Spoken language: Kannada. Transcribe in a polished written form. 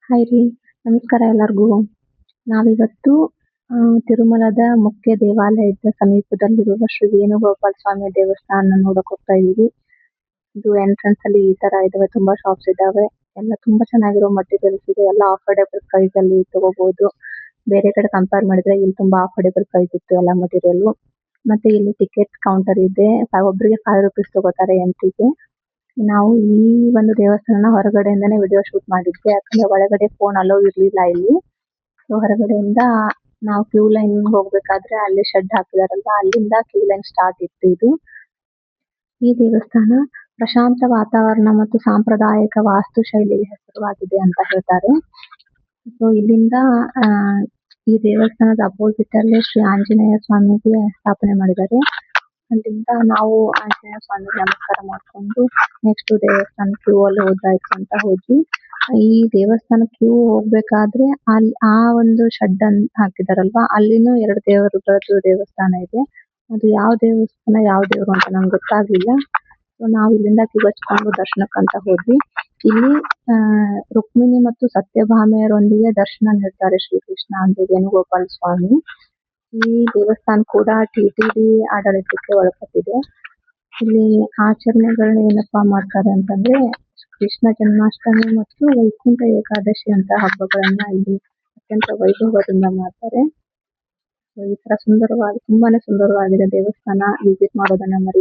ಹಾಯ್ ರೀ. ನಮಸ್ಕಾರ ಎಲ್ಲರಿಗೂ. ನಾವಿವತ್ತು ತಿರುಮಲದ ಮುಖ್ಯ ದೇವಾಲಯದ ಸಮೀಪದಲ್ಲಿರುವ ಶ್ರೀ ವೇಣುಗೋಪಾಲ ಸ್ವಾಮಿ ದೇವಸ್ಥಾನ ನೋಡಕ್ ಹೋಗ್ತಾ ಇದೀವಿ. ಇದು ಎಂಟ್ರೆನ್ಸ್ ಅಲ್ಲಿ ಈ ತರ ಇದಾವೆ, ತುಂಬಾ ಶಾಪ್ಸ್ ಇದಾವೆ. ಎಲ್ಲ ತುಂಬಾ ಚೆನ್ನಾಗಿರೋ ಮಟೀರಿಯಲ್ಸ್ ಇದೆ. ಎಲ್ಲ ಅಫೋರ್ಡಬಲ್ ಪ್ರೈಸ್ ಅಲ್ಲಿ ತಗೋಬಹುದು. ಬೇರೆ ಕಡೆ ಕಂಪೇರ್ ಮಾಡಿದ್ರೆ ಇಲ್ಲಿ ತುಂಬಾ ಅಫೋರ್ಡಬಲ್ ಪ್ರೈಸ್ ಇತ್ತು ಎಲ್ಲ ಮಟೀರಿಯಲ್. ಮತ್ತೆ ಇಲ್ಲಿ ಟಿಕೆಟ್ ಕೌಂಟರ್ ಇದೆ. ಒಬ್ಬರಿಗೆ 5 ರೂಪೀಸ್ ತಗೋತಾರೆ ಎಂಟ್ರಿಗೆ. ನಾವು ಈ ಒಂದು ದೇವಸ್ಥಾನ ಹೊರಗಡೆಯಿಂದಾನೇ ವಿಡಿಯೋ ಶೂಟ್ ಮಾಡಿದ್ವಿ, ಯಾಕಂದ್ರೆ ಒಳಗಡೆ ಫೋನ್ ಅಲೋ ಇರ್ಲಿಲ್ಲ ಇಲ್ಲಿ. ಸೊ ಹೊರಗಡೆಯಿಂದ ನಾವು ಕ್ಯೂ ಲೈನ್ ಹೋಗ್ಬೇಕಾದ್ರೆ ಅಲ್ಲಿ ಶೆಡ್ ಹಾಕಿದಾರಲ್ಲ, ಅಲ್ಲಿಂದ ಕ್ಯೂ ಲೈನ್ ಸ್ಟಾರ್ಟ್ ಇತ್ತು ಇದು. ಈ ದೇವಸ್ಥಾನ ಪ್ರಶಾಂತ ವಾತಾವರಣ ಮತ್ತು ಸಾಂಪ್ರದಾಯಿಕ ವಾಸ್ತು ಶೈಲಿಗೆ ಹೆಸರುವಾಗಿದೆ ಅಂತ ಹೇಳ್ತಾರೆ. ಸೊ ಇಲ್ಲಿಂದ ಈ ದೇವಸ್ಥಾನದ ಅಪೋಸಿಟ್ ಅಲ್ಲಿ ಶ್ರೀ ಆಂಜನೇಯ ಸ್ವಾಮಿಗೆ ಸ್ಥಾಪನೆ ಮಾಡಿದ್ದಾರೆ. ಅಲ್ಲಿಂದ ನಾವು ಆಂಜನೇಯ ಸ್ವಾಮಿಗೆ ನಮಸ್ಕಾರ ಮಾಡ್ಕೊಂಡು ನೆಕ್ಸ್ಟ್ ದೇವಸ್ಥಾನ ಕ್ಯೂ ಅಲ್ಲಿ ಹೋದಾಯ್ತು ಅಂತ ಹೋದ್ವಿ. ಈ ದೇವಸ್ಥಾನ ಕ್ಯೂ ಹೋಗ್ಬೇಕಾದ್ರೆ ಅಲ್ಲಿ ಆ ಒಂದು ಶೆಡ್ ಹಾಕಿದಾರಲ್ವಾ, ಅಲ್ಲಿನೂ 2 ದೇವರುಗಳದ್ದು ದೇವಸ್ಥಾನ ಇದೆ. ಅದು ಯಾವ ದೇವಸ್ಥಾನ ಯಾವ ದೇವರು ಅಂತ ನಂಗೆ ಗೊತ್ತಾಗ್ಲಿಲ್ಲ. ಸೊ ನಾವು ಇಲ್ಲಿಂದ ಕ್ಯೂ ಹಚ್ಕೊಂಡು ದರ್ಶನಕ್ಕಂತ ಹೋದ್ವಿ. ಇಲ್ಲಿ ರುಕ್ಮಿಣಿ ಮತ್ತು ಸತ್ಯಭಾಮೆಯರೊಂದಿಗೆ ದರ್ಶನ ನೀಡ್ತಾರೆ ಶ್ರೀಕೃಷ್ಣ ಅಂದ್ರೆ ವೇಣುಗೋಪಾಲ ಸ್ವಾಮಿ. ಈ ದೇವಸ್ಥಾನ ಕೂಡ ಟಿಟಿಡಿ ಆಡಳಿತಕ್ಕೆ ಒಳಪಟ್ಟಿದೆ. ಇಲ್ಲಿ ಆಚರಣೆಗಳನ್ನ ಏನಪ್ಪಾ ಮಾಡ್ತಾರೆ ಅಂತಂದ್ರೆ ಕೃಷ್ಣ ಜನ್ಮಾಷ್ಟಮಿ ಮತ್ತು ವೈಕುಂಠ ಏಕಾದಶಿ ಅಂತ ಹಬ್ಬಗಳನ್ನ ಇಲ್ಲಿ ಅತ್ಯಂತ ವೈಭವದಿಂದ ಮಾಡ್ತಾರೆ. ಈ ತರ ತುಂಬಾನೇ ಸುಂದರವಾಗಿದೆ ದೇವಸ್ಥಾನ. ವಿಸಿಟ್ ಮಾಡೋದನ್ನ ಮರಿಬೇಡಿ.